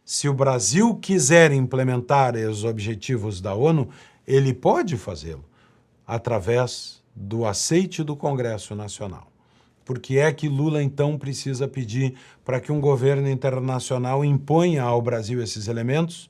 Se o Brasil quiser implementar os objetivos da ONU, ele pode fazê-lo através do aceite do Congresso Nacional. Por que é que Lula, então, precisa pedir para que um governo internacional imponha ao Brasil esses elementos?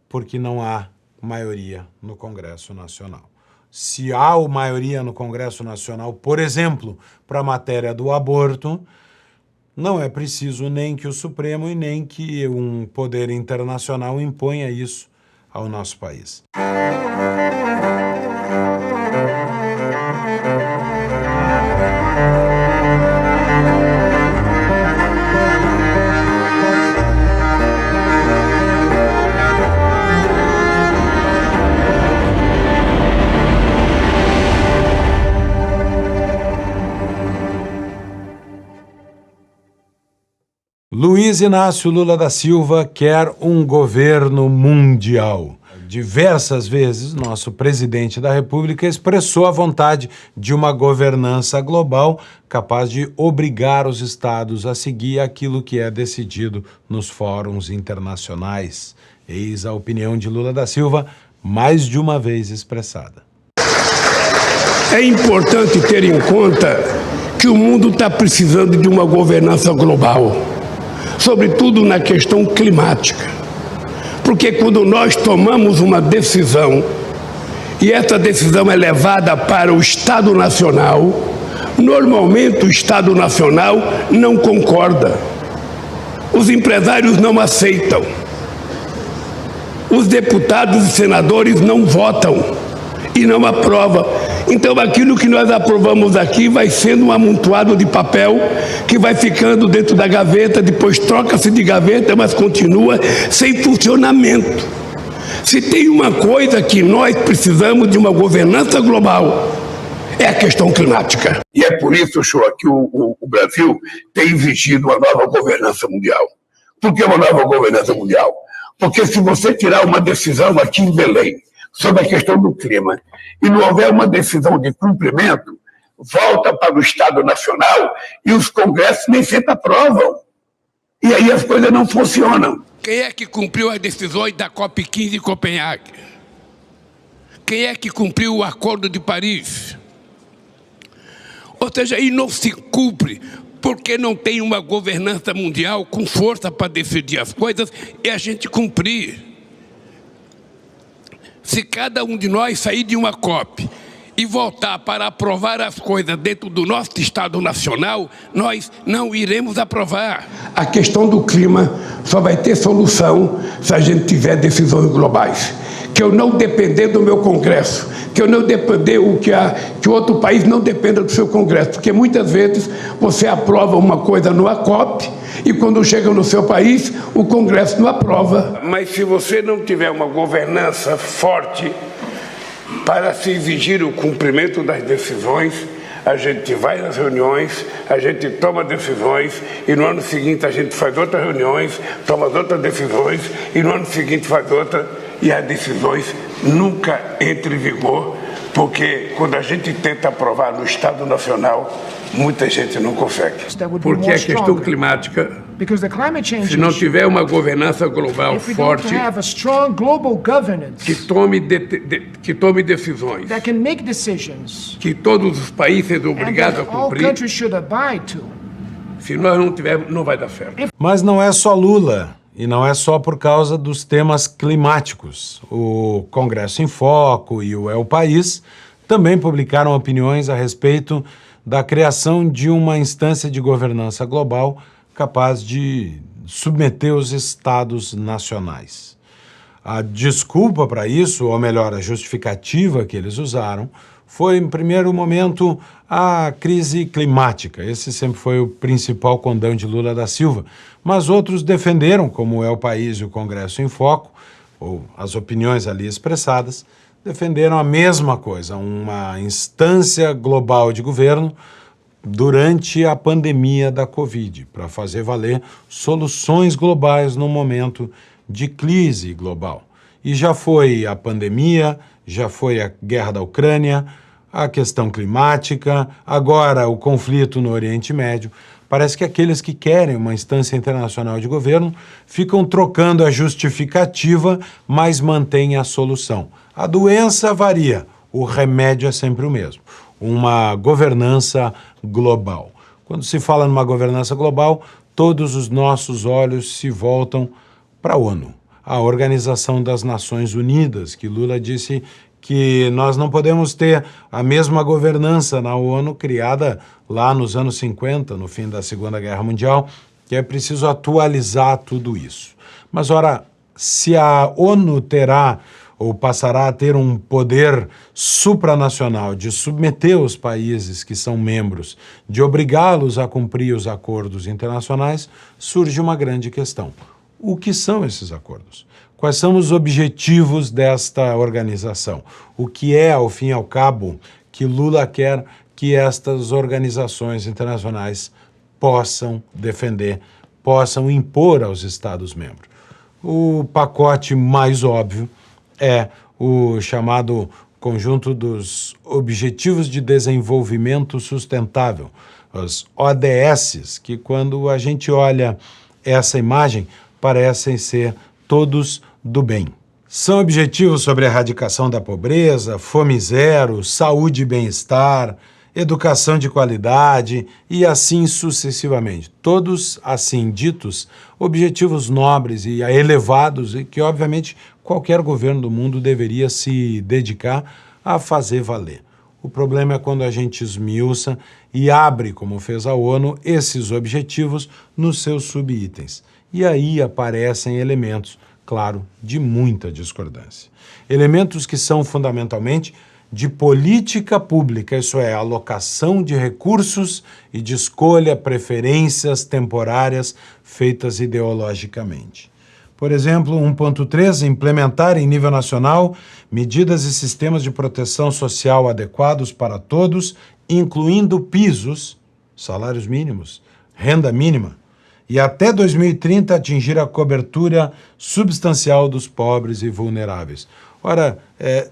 Porque não há maioria no Congresso Nacional. Se há maioria no Congresso Nacional, por exemplo, para a matéria do aborto, não é preciso nem que o Supremo e nem que um poder internacional imponha isso ao nosso país. Luiz Inácio Lula da Silva quer um governo mundial. Diversas vezes, nosso presidente da República expressou a vontade de uma governança global capaz de obrigar os estados a seguir aquilo que é decidido nos fóruns internacionais. Eis a opinião de Lula da Silva, mais de uma vez expressada. É importante ter em conta que o mundo está precisando de uma governança global, sobretudo na questão climática. Porque quando nós tomamos uma decisão, e essa decisão é levada para o Estado Nacional, normalmente o Estado Nacional não concorda. Os empresários não aceitam. Os deputados e senadores não votam e não aprovam. Então aquilo que nós aprovamos aqui vai sendo um amontoado de papel que vai ficando dentro da gaveta, depois troca-se de gaveta, mas continua sem funcionamento. Se tem uma coisa que nós precisamos de uma governança global, é a questão climática. E é por isso, Shoa, que o Brasil tem exigido uma nova governança mundial. Por que uma nova governança mundial? Porque se você tirar uma decisão aqui em Belém sobre a questão do clima e não houver uma decisão de cumprimento, volta para o Estado Nacional e os congressos nem sempre aprovam. E aí as coisas não funcionam. Quem é que cumpriu as decisões da COP15 em Copenhague? Quem é que cumpriu o Acordo de Paris? Ou seja, aí não se cumpre porque não tem uma governança mundial com força para decidir as coisas e a gente cumprir. Se cada um de nós sair de uma COP e voltar para aprovar as coisas dentro do nosso Estado Nacional, nós não iremos aprovar. A questão do clima só vai ter solução se a gente tiver decisões globais. Que eu não depender do meu Congresso, que eu não depender que o outro país não dependa do seu Congresso, porque muitas vezes você aprova uma coisa numa COP e quando chega no seu país, o Congresso não aprova. Mas se você não tiver uma governança forte para se exigir o cumprimento das decisões, a gente vai nas reuniões, a gente toma decisões e no ano seguinte a gente faz outras reuniões, toma outras decisões e no ano seguinte faz outra e as decisões nunca entram em vigor, porque quando a gente tenta aprovar no Estado Nacional, muita gente não consegue. Porque a questão climática, se não tiver uma governança global forte, que tome decisões, que todos os países sejam obrigados a cumprir, se nós não tivermos, não vai dar certo. Mas não é só Lula. E não é só por causa dos temas climáticos. O Congresso em Foco e o El País também publicaram opiniões a respeito da criação de uma instância de governança global capaz de submeter os estados nacionais. A desculpa para isso, ou melhor, a justificativa que eles usaram, foi, em primeiro momento, a crise climática. Esse sempre foi o principal condão de Lula da Silva. Mas outros defenderam, como é o País e o Congresso em Foco, ou as opiniões ali expressadas, defenderam a mesma coisa, uma instância global de governo durante a pandemia da Covid, para fazer valer soluções globais no momento de crise global. E já foi a pandemia, já foi a guerra da Ucrânia, a questão climática, agora o conflito no Oriente Médio. parece que aqueles que querem uma instância internacional de governo ficam trocando a justificativa, mas mantêm a solução. A doença varia, o remédio é sempre o mesmo. Uma governança global. Quando se fala numa governança global, todos os nossos olhos se voltam para a ONU, a Organização das Nações Unidas, que Lula disse que nós não podemos ter a mesma governança na ONU criada lá nos anos 50, no fim da Segunda Guerra Mundial, que é preciso atualizar tudo isso. Mas, ora, se a ONU terá ou passará a ter um poder supranacional de submeter os países que são membros, de obrigá-los a cumprir os acordos internacionais, surge uma grande questão. O que são esses acordos? Quais são os objetivos desta organização? O que é, ao fim e ao cabo, que Lula quer que estas organizações internacionais possam defender, possam impor aos Estados-membros? O pacote mais óbvio é o chamado Conjunto dos Objetivos de Desenvolvimento Sustentável, os ODSs, que quando a gente olha essa imagem, parecem ser todos do bem. São objetivos sobre a erradicação da pobreza, fome zero, saúde e bem-estar, educação de qualidade e assim sucessivamente. Todos, assim ditos, objetivos nobres e elevados e que, obviamente, qualquer governo do mundo deveria se dedicar a fazer valer. O problema é quando a gente esmiuça e abre, como fez a ONU, esses objetivos nos seus subitens. E aí aparecem elementos, claro, de muita discordância. Elementos que são fundamentalmente de política pública, isso é, alocação de recursos e de escolha, preferências temporárias feitas ideologicamente. Por exemplo, 1.3, implementar em nível nacional medidas e sistemas de proteção social adequados para todos, incluindo pisos, salários mínimos, renda mínima, e até 2030 atingir a cobertura substancial dos pobres e vulneráveis. Ora, é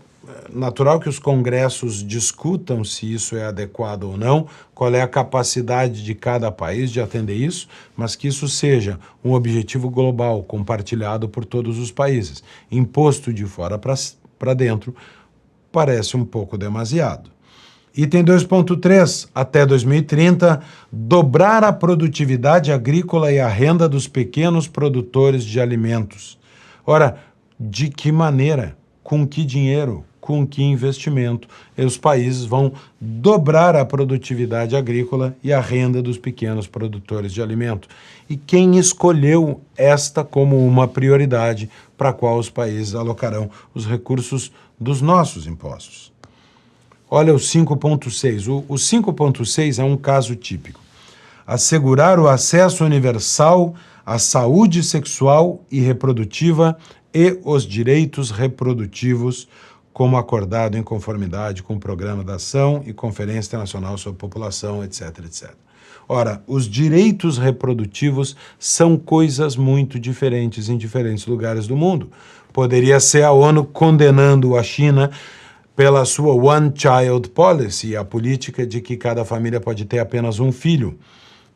natural que os congressos discutam se isso é adequado ou não, qual é a capacidade de cada país de atender isso, mas que isso seja um objetivo global, compartilhado por todos os países. Imposto de fora para dentro parece um pouco demasiado. Item 2.3, até 2030, dobrar a produtividade agrícola e a renda dos pequenos produtores de alimentos. Ora, de que maneira, com que dinheiro, com que investimento os países vão dobrar a produtividade agrícola e a renda dos pequenos produtores de alimento? E quem escolheu esta como uma prioridade para a qual os países alocarão os recursos dos nossos impostos? Olha o 5.6. O 5.6 é um caso típico. Assegurar o acesso universal à saúde sexual e reprodutiva e os direitos reprodutivos, como acordado em conformidade com o Programa da Ação e Conferência Internacional sobre População, etc, etc. Ora, os direitos reprodutivos são coisas muito diferentes em diferentes lugares do mundo. Poderia ser a ONU condenando a China pela sua One Child Policy, a política de que cada família pode ter apenas um filho,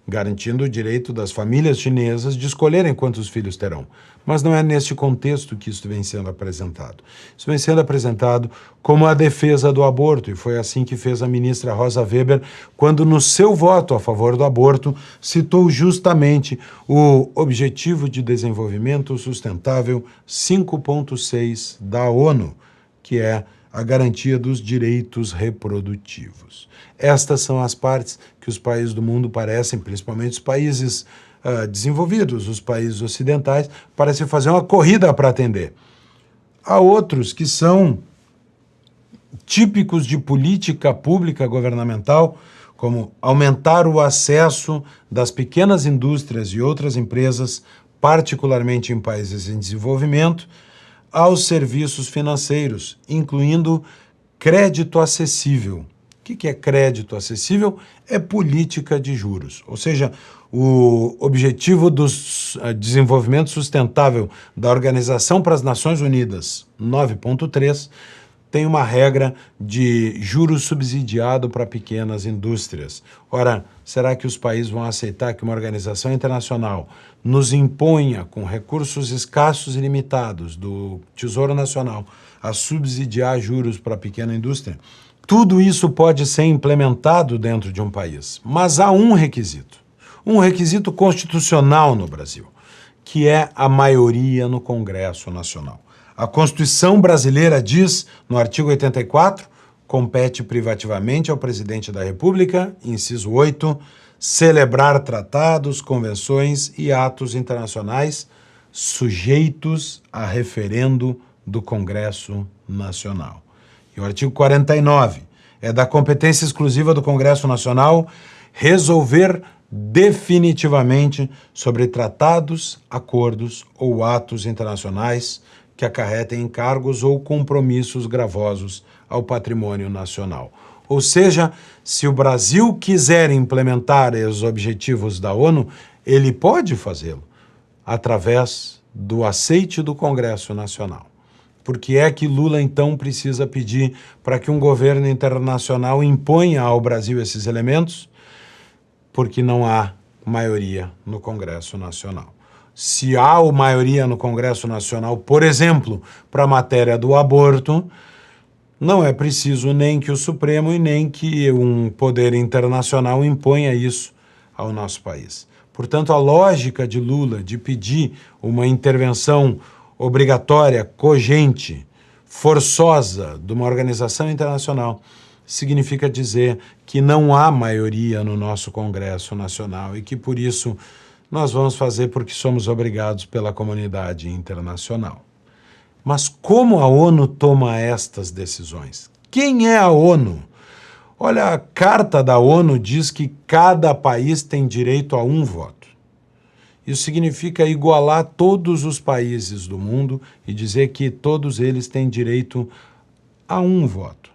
garantindo o direito das famílias chinesas de escolherem quantos filhos terão. Mas não é neste contexto que isso vem sendo apresentado. Isso vem sendo apresentado como a defesa do aborto, e foi assim que fez a ministra Rosa Weber, quando no seu voto a favor do aborto citou justamente o Objetivo de Desenvolvimento Sustentável 5.6 da ONU, que é a garantia dos direitos reprodutivos. Estas são as partes que os países do mundo parecem, principalmente os países desenvolvidos, os países ocidentais, parecem fazer uma corrida para atender. Há outros que são típicos de política pública governamental, como aumentar o acesso das pequenas indústrias e outras empresas, particularmente em países em desenvolvimento, aos serviços financeiros, incluindo crédito acessível. O que é crédito acessível? É política de juros, ou seja, o objetivo do desenvolvimento sustentável da Organização para as Nações Unidas, 9.3, tem uma regra de juros subsidiado para pequenas indústrias. Ora, será que os países vão aceitar que uma organização internacional nos imponha, com recursos escassos e limitados do Tesouro Nacional, a subsidiar juros para a pequena indústria? Tudo isso pode ser implementado dentro de um país, mas há um requisito constitucional no Brasil, que é a maioria no Congresso Nacional. A Constituição brasileira diz, no artigo 84, compete privativamente ao presidente da República, inciso 8, celebrar tratados, convenções e atos internacionais sujeitos a referendo do Congresso Nacional. E o artigo 49 é da competência exclusiva do Congresso Nacional resolver definitivamente sobre tratados, acordos ou atos internacionais que acarretem encargos ou compromissos gravosos ao patrimônio nacional. Ou seja, se o Brasil quiser implementar os objetivos da ONU, ele pode fazê-lo através do aceite do Congresso Nacional. Por que é que Lula, então, precisa pedir para que um governo internacional imponha ao Brasil esses elementos? Porque não há maioria no Congresso Nacional. Se há maioria no Congresso Nacional, por exemplo, para a matéria do aborto, não é preciso nem que o Supremo e nem que um poder internacional imponha isso ao nosso país. Portanto, a lógica de Lula de pedir uma intervenção obrigatória, cogente, forçosa de uma organização internacional significa dizer que não há maioria no nosso Congresso Nacional e que, por isso, nós vamos fazer porque somos obrigados pela comunidade internacional. Mas como a ONU toma estas decisões? Quem é a ONU? Olha, a Carta da ONU diz que cada país tem direito a um voto. Isso significa igualar todos os países do mundo e dizer que todos eles têm direito a um voto.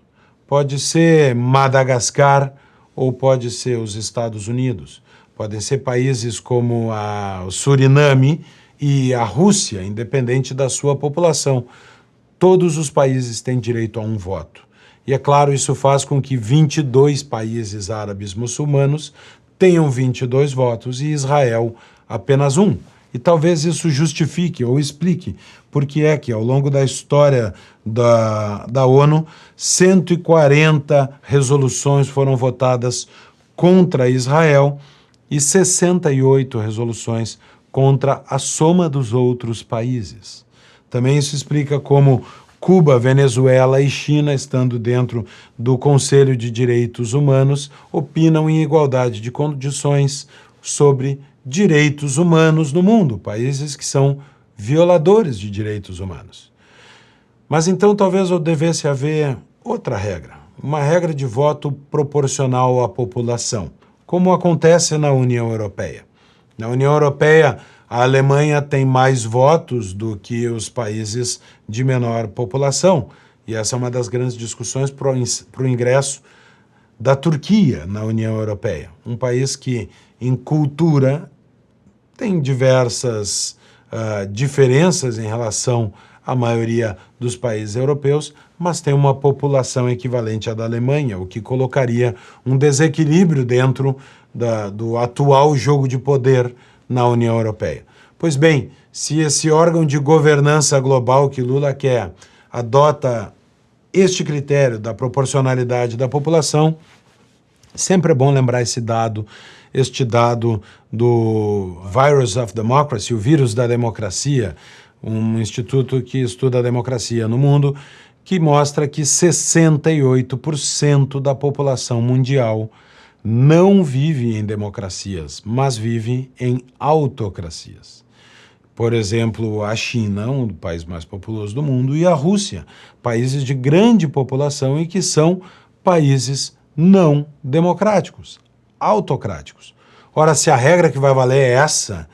Pode ser Madagascar ou pode ser os Estados Unidos. Podem ser países como o Suriname e a Rússia, independente da sua população. Todos os países têm direito a um voto. E é claro, isso faz com que 22 países árabes muçulmanos tenham 22 votos e Israel apenas um. E talvez isso justifique ou explique por que é que, ao longo da história da ONU, 140 resoluções foram votadas contra Israel e 68 resoluções contra a soma dos outros países. Também isso explica como Cuba, Venezuela e China, estando dentro do Conselho de Direitos Humanos, opinam em igualdade de condições sobre direitos humanos no mundo, países que são violadores de direitos humanos. Mas então talvez devesse haver outra regra, uma regra de voto proporcional à população, como acontece na União Europeia. Na União Europeia, a Alemanha tem mais votos do que os países de menor população, e essa é uma das grandes discussões para o ingresso da Turquia na União Europeia, um país que, em cultura, tem diversas diferenças em relação à maioria dos países europeus, mas tem uma população equivalente à da Alemanha, o que colocaria um desequilíbrio dentro do atual jogo de poder na União Europeia. Pois bem, se esse órgão de governança global que Lula quer adota este critério da proporcionalidade da população, sempre é bom lembrar este dado do Virus of Democracy, o vírus da democracia, um instituto que estuda a democracia no mundo, que mostra que 68% da população mundial não vive em democracias, mas vive em autocracias. Por exemplo, a China, um dos países mais populosos do mundo, e a Rússia, países de grande população e que são países não democráticos, autocráticos. Ora, se a regra que vai valer é essa,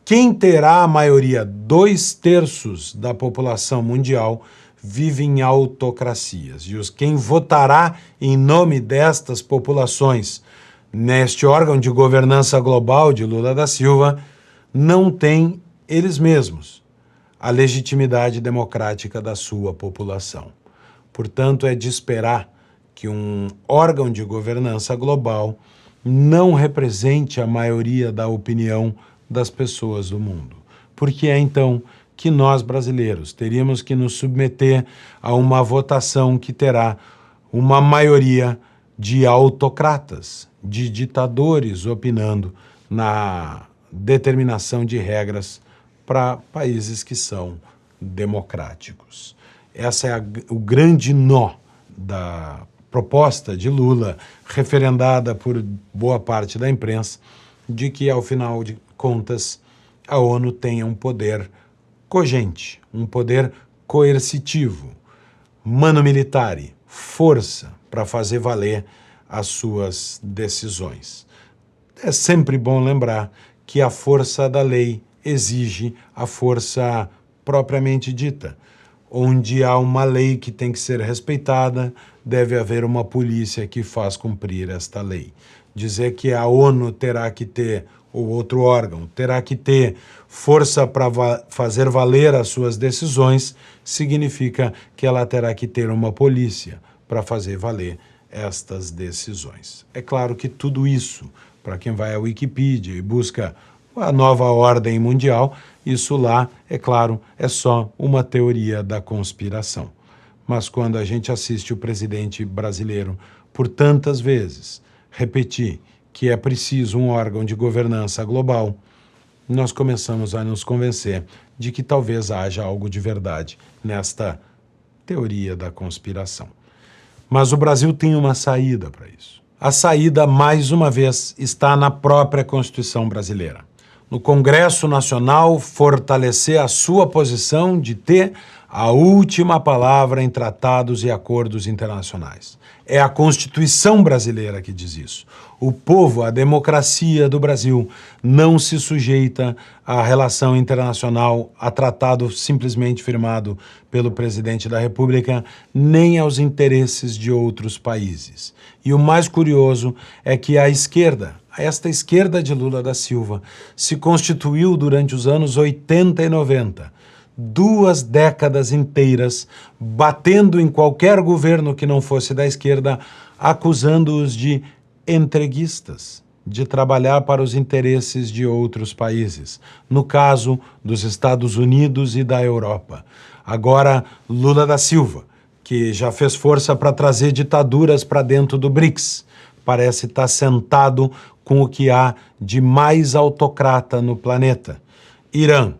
quem terá a maioria, 2/3 da população mundial, vive em autocracias. E quem votará em nome destas populações neste órgão de governança global de Lula da Silva não tem eles mesmos a legitimidade democrática da sua população. Portanto, é de esperar que um órgão de governança global não represente a maioria da opinião das pessoas do mundo. Porque é então que nós, brasileiros, teríamos que nos submeter a uma votação que terá uma maioria de autocratas, de ditadores opinando na determinação de regras para países que são democráticos. Essa é o grande nó da proposta de Lula, referendada por boa parte da imprensa, de que, ao final de contas, a ONU tenha um poder cogente, um poder coercitivo, mano militare, força para fazer valer as suas decisões. É sempre bom lembrar que a força da lei exige a força propriamente dita. Onde há uma lei que tem que ser respeitada, deve haver uma polícia que faz cumprir esta lei. Dizer que a ONU terá que ter, ou outro órgão, terá que ter força para fazer valer as suas decisões, significa que ela terá que ter uma polícia para fazer valer estas decisões. É claro que tudo isso, para quem vai à Wikipedia e busca a nova ordem mundial, isso lá, é claro, é só uma teoria da conspiração. Mas quando a gente assiste o presidente brasileiro por tantas vezes repetir que é preciso um órgão de governança global, nós começamos a nos convencer de que talvez haja algo de verdade nesta teoria da conspiração. Mas o Brasil tem uma saída para isso. A saída, mais uma vez, está na própria Constituição brasileira. No Congresso Nacional, fortalecer a sua posição de ter a última palavra em tratados e acordos internacionais. É a Constituição brasileira que diz isso. O povo, a democracia do Brasil, não se sujeita à relação internacional, a tratado simplesmente firmado pelo presidente da República, nem aos interesses de outros países. E o mais curioso é que a esquerda, esta esquerda de Lula da Silva, se constituiu durante os anos 80 e 90, 2 décadas inteiras, batendo em qualquer governo que não fosse da esquerda, acusando-os de entreguistas, de trabalhar para os interesses de outros países, no caso dos Estados Unidos e da Europa. Agora, Lula da Silva, que já fez força para trazer ditaduras para dentro do BRICS, parece estar sentado com o que há de mais autocrata no planeta. Irã,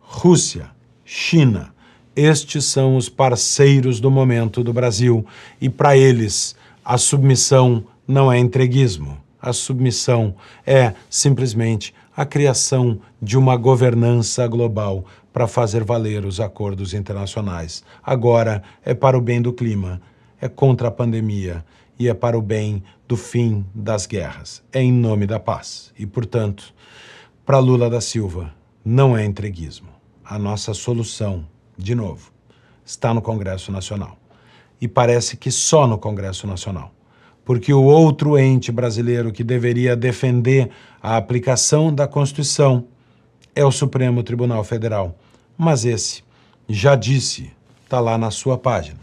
Rússia, China, estes são os parceiros do momento do Brasil e para eles a submissão não é entreguismo, a submissão é simplesmente a criação de uma governança global para fazer valer os acordos internacionais. Agora é para o bem do clima, é contra a pandemia e é para o bem do fim das guerras, é em nome da paz. E, portanto, para Lula da Silva, não é entreguismo. A nossa solução, de novo, está no Congresso Nacional. E parece que só no Congresso Nacional. Porque o outro ente brasileiro que deveria defender a aplicação da Constituição é o Supremo Tribunal Federal. Mas esse já disse, está lá na sua página,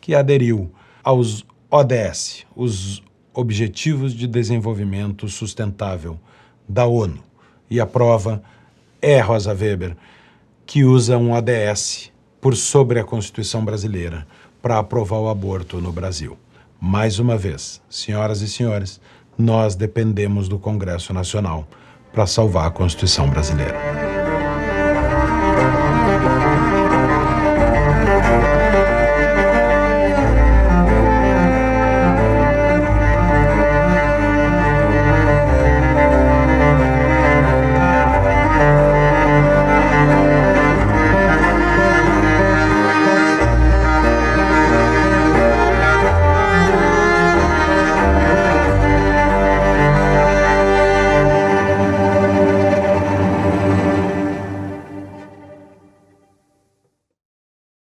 que aderiu aos ODS, os Objetivos de Desenvolvimento Sustentável da ONU. E a prova é Rosa Weber, que usa um ODS por sobre a Constituição brasileira para aprovar o aborto no Brasil. Mais uma vez, senhoras e senhores, nós dependemos do Congresso Nacional para salvar a Constituição brasileira.